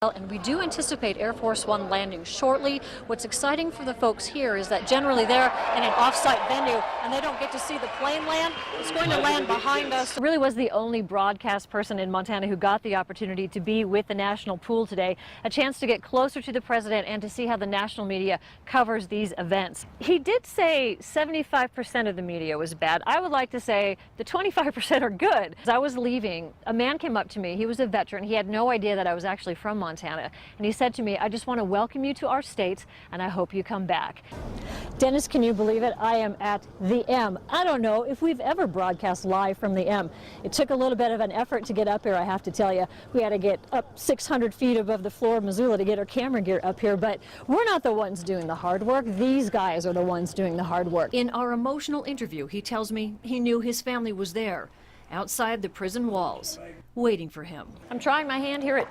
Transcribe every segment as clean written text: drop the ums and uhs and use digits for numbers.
And we do anticipate Air Force One landing shortly. What's exciting for the folks here is that generally they're in an off-site venue and they don't get to see the plane land. It's going to land behind us. Really was the only broadcast person in Montana who got the opportunity to be with the national pool today, a chance to get closer to the president and to see how the national media covers these events. He did say 75% of the media was bad. I would like to say the 25% are good. As I was leaving, a man came up to me. He was a veteran. He had no idea that I was actually from Montana. And he said to me, "I just want to welcome you to our state and I hope you come back." Dennis, can you believe it? I am at the M. I don't know if we've ever broadcast live from the M. It took a little bit of an effort to get up here, I have to tell you. We had to get up 600 feet above the floor of Missoula to get our camera gear up here, but we're not the ones doing the hard work. These guys are the ones doing the hard work. In our emotional interview, he tells me he knew his family was there, outside the prison walls, waiting for him. I'm trying my hand here at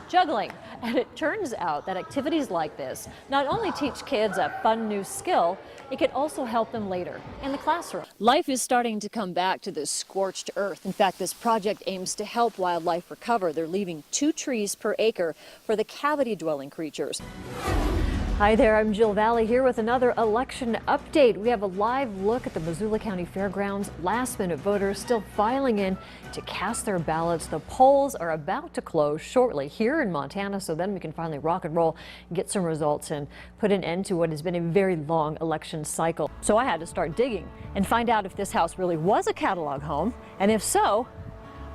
juggling, and it turns out that activities like this not only teach kids a fun new skill, it could also help them later in the classroom. Life is starting to come back to this scorched earth. In fact, this project aims to help wildlife recover. They're leaving 2 trees per acre for the cavity-dwelling creatures. Hi there, I'm Jill Valley here with another election update. We have a live look at the Missoula County Fairgrounds. Last-minute voters still filing in to cast their ballots. The polls are about to close shortly here in Montana, so then we can finally rock and roll and get some results and put an end to what has been a very long election cycle. So I had to start digging and find out if this house really was a catalog home, and if so,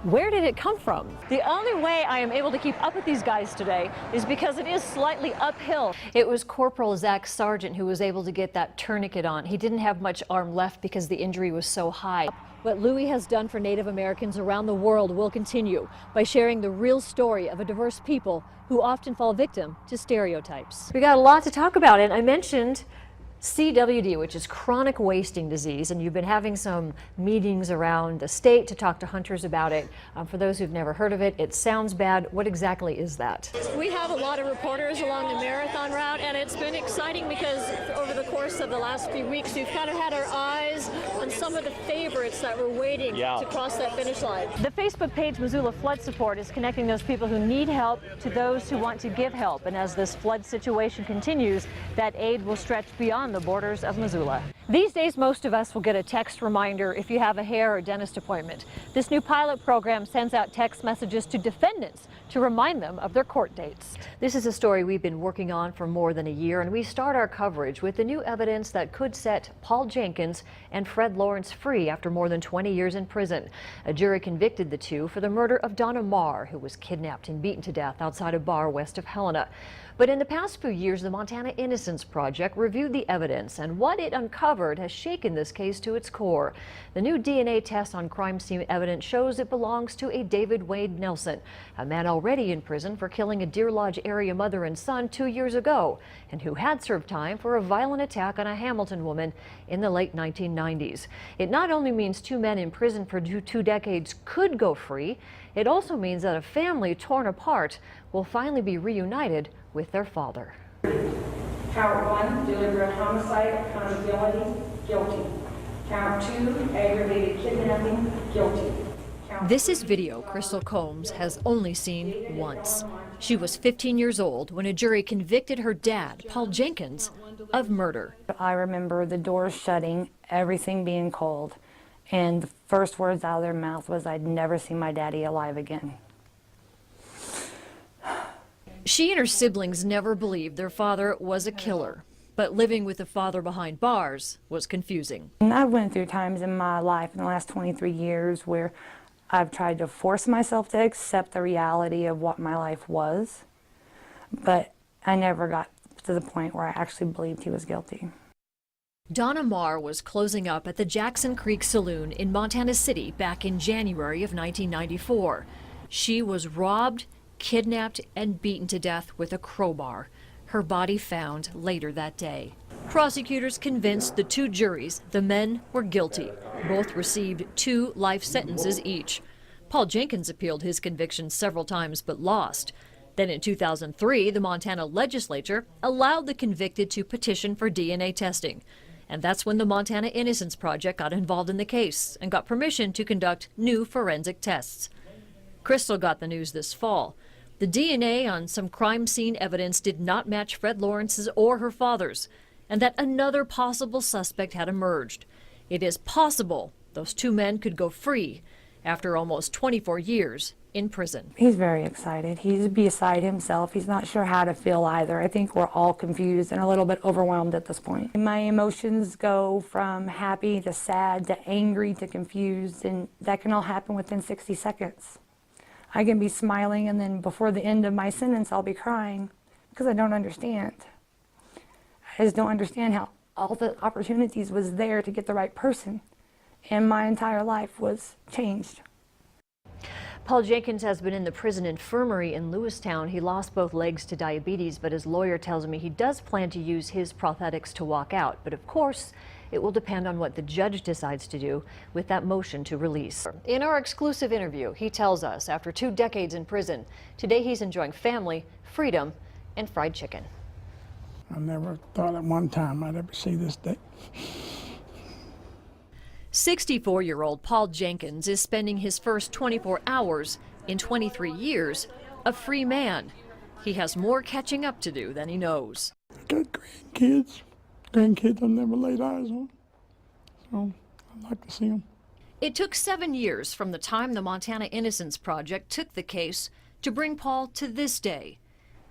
where did it come from? The only way I am able to keep up with these guys today is because it is slightly uphill. It was Corporal Zach Sargent who was able to get that tourniquet on. He didn't have much arm left because the injury was so high. What Louis has done for Native Americans around the world will continue by sharing the real story of a diverse people who often fall victim to stereotypes. We got a lot to talk about, and I mentioned CWD, which is chronic wasting disease, and you've been having some meetings around the state to talk to hunters about it. For those who've never heard of it, it sounds bad. What exactly is that? We have a lot of reporters along the marathon route, and it's been exciting because over the course of the last few weeks, we've kind of had our eyes on some of the favorites that were waiting to cross that finish line. The Facebook page Missoula Flood Support is connecting those people who need help to those who want to give help, and as this flood situation continues, that aid will stretch beyond the borders of Missoula. These days, most of us will get a text reminder if you have a hair or dentist appointment. This new pilot program sends out text messages to defendants to remind them of their court dates. This is a story we've been working on for more than a year, and we start our coverage with the new evidence that could set Paul Jenkins and Fred Lawrence free after more than 20 years in prison. A jury convicted the two for the murder of Donna Marr, who was kidnapped and beaten to death outside a bar west of Helena. But in the past few years, the Montana Innocence Project reviewed the evidence, and what it uncovered has shaken this case to its core. The new DNA test on crime scene evidence shows it belongs to a David Wade Nelson, a man already in prison for killing a Deer Lodge area mother and son 2 years ago, and who had served time for a violent attack on a Hamilton woman in the late 1990s. It not only means 2 men in prison for two decades could go free, it also means that a family torn apart will finally be reunited with their father. Count 1, deliberate homicide, accountability, guilty. Count 2, aggravated kidnapping, guilty. This is video Crystal Combs has only seen once. She was 15 years old when a jury convicted her dad, Paul Jenkins, of murder. I remember the doors shutting, everything being cold, and the first words out of their mouth was, "I'd never see my daddy alive again." She and her siblings never believed their father was a killer, but living with the father behind bars was confusing. And I went through times in my life in the last 23 years where I've tried to force myself to accept the reality of what my life was, but I never got to the point where I actually believed he was guilty. Donna Marr was closing up at the Jackson Creek Saloon in Montana City back in January of 1994. She was robbed, kidnapped, and beaten to death with a crowbar. Her body found later that day. Prosecutors convinced the 2 juries the men were guilty. Both received 2 life sentences each. Paul Jenkins appealed his conviction several times but lost. Then in 2003, the Montana legislature allowed the convicted to petition for DNA testing. And that's when the Montana Innocence Project got involved in the case and got permission to conduct new forensic tests. Crystal got the news this fall. The DNA on some crime scene evidence did not match Fred Lawrence's or her father's, and that another possible suspect had emerged. It is possible those two men could go free after almost 24 years in prison. He's very excited. He's beside himself. He's not sure how to feel either. I think we're all confused and a little bit overwhelmed at this point. My emotions go from happy to sad to angry to confused, and that can all happen within 60 seconds. I can be smiling, and then before the end of my sentence, I'll be crying because I don't understand. I just don't understand how all the opportunities was there to get the right person, and my entire life was changed. Paul Jenkins has been in the prison infirmary in Lewistown. He lost both legs to diabetes, but his lawyer tells me he does plan to use his prosthetics to walk out. But of course, it will depend on what the judge decides to do with that motion to release. In our exclusive interview, he tells us after 2 decades in prison, today he's enjoying family, freedom, and fried chicken. I never thought at one time I'd ever see this day. 64-year-old Paul Jenkins is spending his first 24 hours in 23 years a free man. He has more catching up to do than he knows. I got grandkids. Grandkids I've never laid eyes on. So I'd like to see them. It took 7 years from the time the Montana Innocence Project took the case to bring Paul to this day.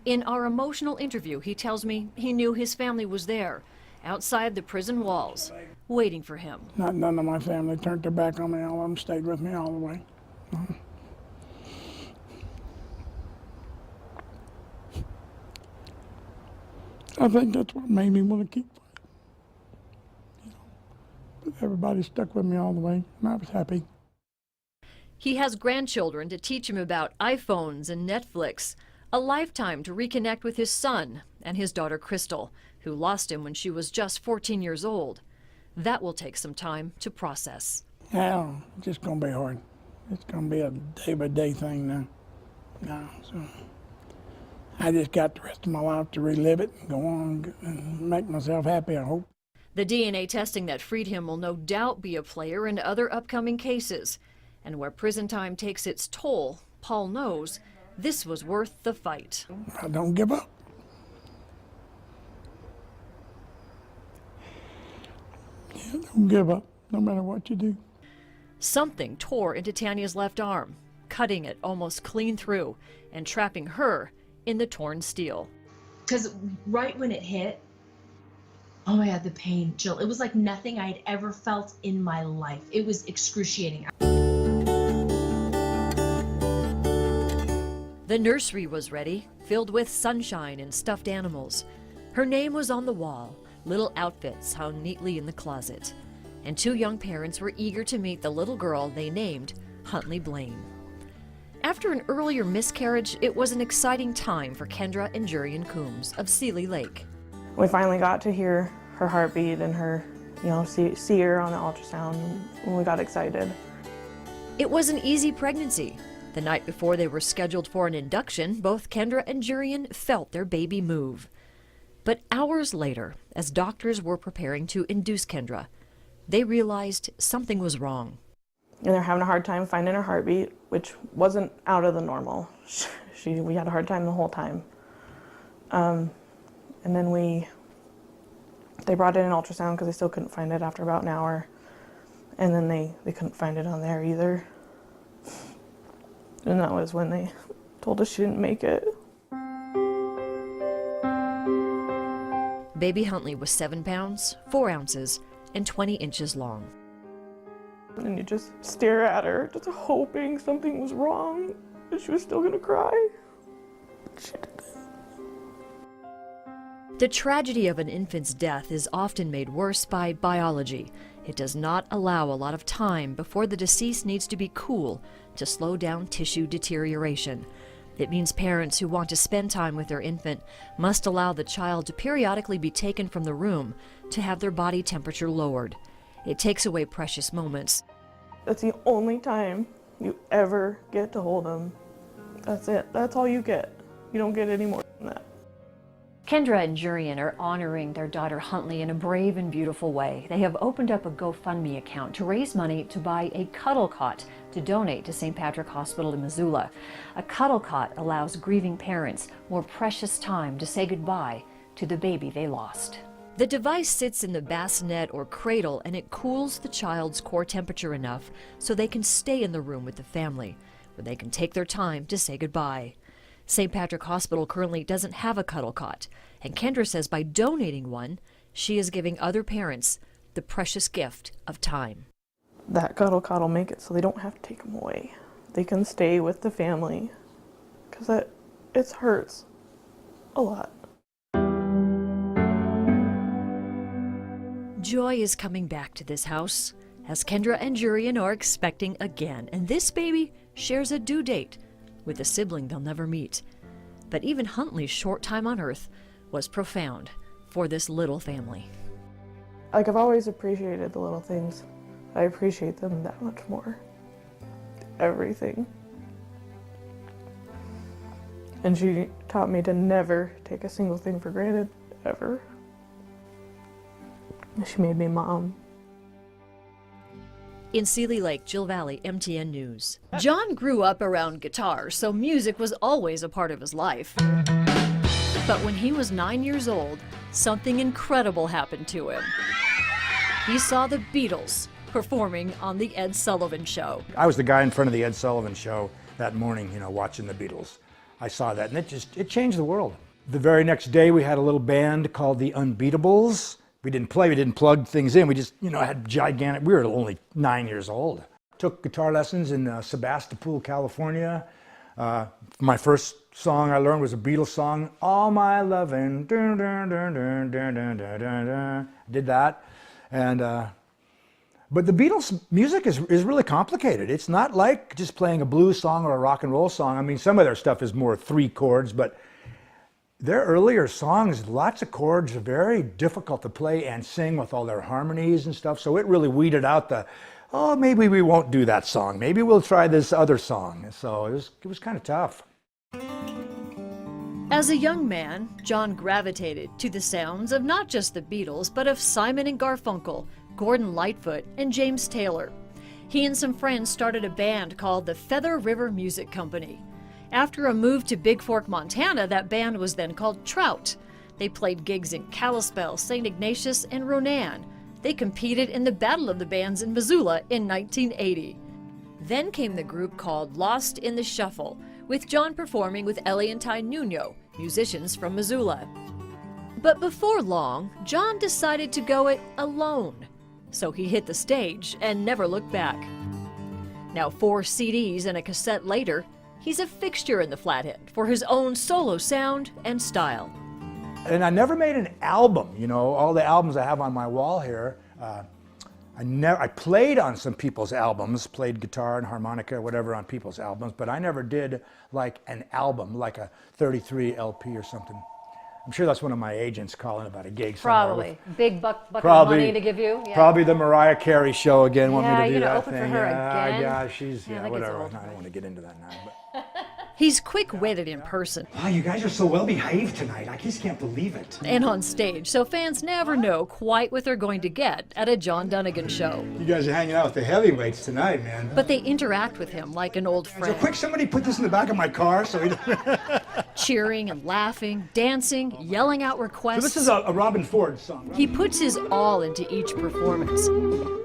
In our emotional interview, he tells me he knew his family was there, outside the prison walls, waiting for him. None of my family turned their back on me. All of them stayed with me all the way. I think that's what made me want to keep fighting. You know, but everybody stuck with me all the way, and I was happy. He has grandchildren to teach him about iPhones and Netflix, a lifetime to reconnect with his son and his daughter Crystal, who lost him when she was just 14 years old. That will take some time to process. Yeah, it's just going to be hard. It's going to be a day-by-day thing now. So I just got the rest of my life to relive it and go on and make myself happy, I hope. The DNA testing that freed him will no doubt be a player in other upcoming cases. And where prison time takes its toll, Paul knows this was worth the fight. I don't give up. Yeah, don't give up, no matter what you do. Something tore into Tanya's left arm, cutting it almost clean through and trapping her in the torn steel. Because right when it hit, oh my God, the pain, Jill, it was like nothing I had ever felt in my life. It was excruciating. The nursery was ready, filled with sunshine and stuffed animals. Her name was on the wall. Little outfits hung neatly in the closet. And 2 young parents were eager to meet the little girl they named Huntley Blaine. After an earlier miscarriage, it was an exciting time for Kendra and Jurian Coombs of Seeley Lake. We finally got to hear her heartbeat and her, see her on the ultrasound, and we got excited. It was an easy pregnancy. The night before they were scheduled for an induction, both Kendra and Jurian felt their baby move. But hours later, as doctors were preparing to induce Kendra, they realized something was wrong. And they're having a hard time finding her heartbeat, which wasn't out of the normal. We had a hard time the whole time. And then they brought in an ultrasound because they still couldn't find it after about an hour. And then they couldn't find it on there either. And that was when they told us she didn't make it. Baby Huntley was 7 pounds, 4 ounces, and 20 inches long. And you just stare at her, just hoping something was wrong, and she was still gonna cry. She didn't. The tragedy of an infant's death is often made worse by biology. It does not allow a lot of time before the deceased needs to be cool to slow down tissue deterioration. It means parents who want to spend time with their infant must allow the child to periodically be taken from the room to have their body temperature lowered. It takes away precious moments. That's the only time you ever get to hold them. That's it. That's all you get. You don't get any more than that. Kendra and Jurian are honoring their daughter Huntley in a brave and beautiful way. They have opened up a GoFundMe account to raise money to buy a cuddle cot to donate to St. Patrick Hospital in Missoula. A cuddle cot allows grieving parents more precious time to say goodbye to the baby they lost. The device sits in the bassinet or cradle, and it cools the child's core temperature enough so they can stay in the room with the family, where they can take their time to say goodbye. St. Patrick Hospital currently doesn't have a cuddle cot, and Kendra says by donating one, she is giving other parents the precious gift of time. That cuddle cot will make it so they don't have to take them away. They can stay with the family, because it hurts a lot. Joy is coming back to this house, as Kendra and Jurian are expecting again, and this baby shares a due date with a sibling they'll never meet. But even Huntley's short time on Earth was profound for this little family. Like, I've always appreciated the little things. I appreciate them that much more. Everything. And she taught me to never take a single thing for granted, ever. She made me mom. In Seeley Lake, Jill Valley, MTN News. John grew up around guitars, so music was always a part of his life. But when he was 9 years old, something incredible happened to him. He saw the Beatles performing on The Ed Sullivan Show. I was the guy in front of The Ed Sullivan Show that morning, watching the Beatles. I saw that, and it changed the world. The very next day, we had a little band called the Unbeatables. We didn't play, we didn't plug things in. We just, had gigantic, we were only 9 years old. Took guitar lessons in Sebastopol, California. My first song I learned was a Beatles song, All My Lovin', dun, dun, dun, dun, dun, dun, dun, dun, dun. Did that. And, but the Beatles music is really complicated. It's not like just playing a blues song or a rock and roll song. I mean, some of their stuff is more 3 chords, but their earlier songs, lots of chords, are very difficult to play and sing with all their harmonies and stuff. So it really weeded out maybe we won't do that song. Maybe we'll try this other song. So it was kind of tough. As a young man, John gravitated to the sounds of not just the Beatles, but of Simon and Garfunkel, Gordon Lightfoot, and James Taylor. He and some friends started a band called the Feather River Music Company. After a move to Big Fork, Montana, that band was then called Trout. They played gigs in Kalispell, St. Ignatius, and Ronan. They competed in the Battle of the Bands in Missoula in 1980. Then came the group called Lost in the Shuffle, with John performing with Ellie and Ty Nuno, musicians from Missoula. But before long, John decided to go it alone. So he hit the stage and never looked back. Now 4 CDs and a cassette later, he's a fixture in the Flathead for his own solo sound and style. And I never made an album, all the albums I have on my wall here. I played on some people's albums, played guitar and harmonica or whatever on people's albums, but I never did like an album, like a 33 LP or something. I'm sure that's one of my agents calling about a gig somewhere. Probably. Big bucket of money to give you. Yeah. Probably the Mariah Carey show again, want me to do that open thing. For her again. Yeah, she's, whatever. I Right. don't want to get into that now. But. He's quick-witted in person. Wow, you guys are so well behaved tonight. I just can't believe it. And on stage, so fans never know quite what they're going to get at a John Dunnigan show. You guys are hanging out with the heavyweights tonight, man. But they interact with him like an old friend. So quick, somebody put this in the back of my car so he Cheering and laughing, dancing, yelling out requests. So this is a Robin Ford song. He puts his all into each performance,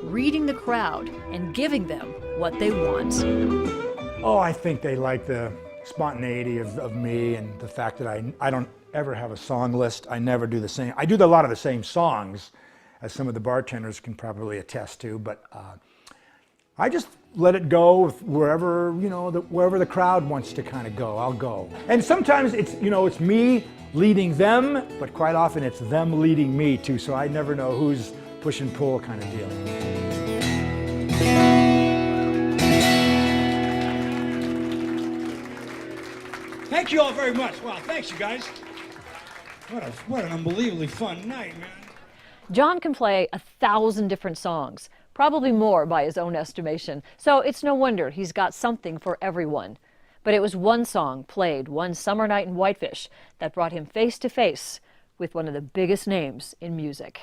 reading the crowd and giving them what they want. Oh, I think they like the spontaneity of me and the fact that I don't ever have a song list. I never do the same. I do a lot of the same songs, as some of the bartenders can probably attest to, but I just let it go wherever, wherever the crowd wants to kind of go, I'll go. And sometimes it's me leading them, but quite often it's them leading me too, so I never know who's push and pull kind of deal. Thank you all very much. Wow, thanks, you guys. What an unbelievably fun night, man. John can play 1,000 different songs, probably more by his own estimation. So it's no wonder he's got something for everyone. But it was one song played one summer night in Whitefish that brought him face to face with one of the biggest names in music.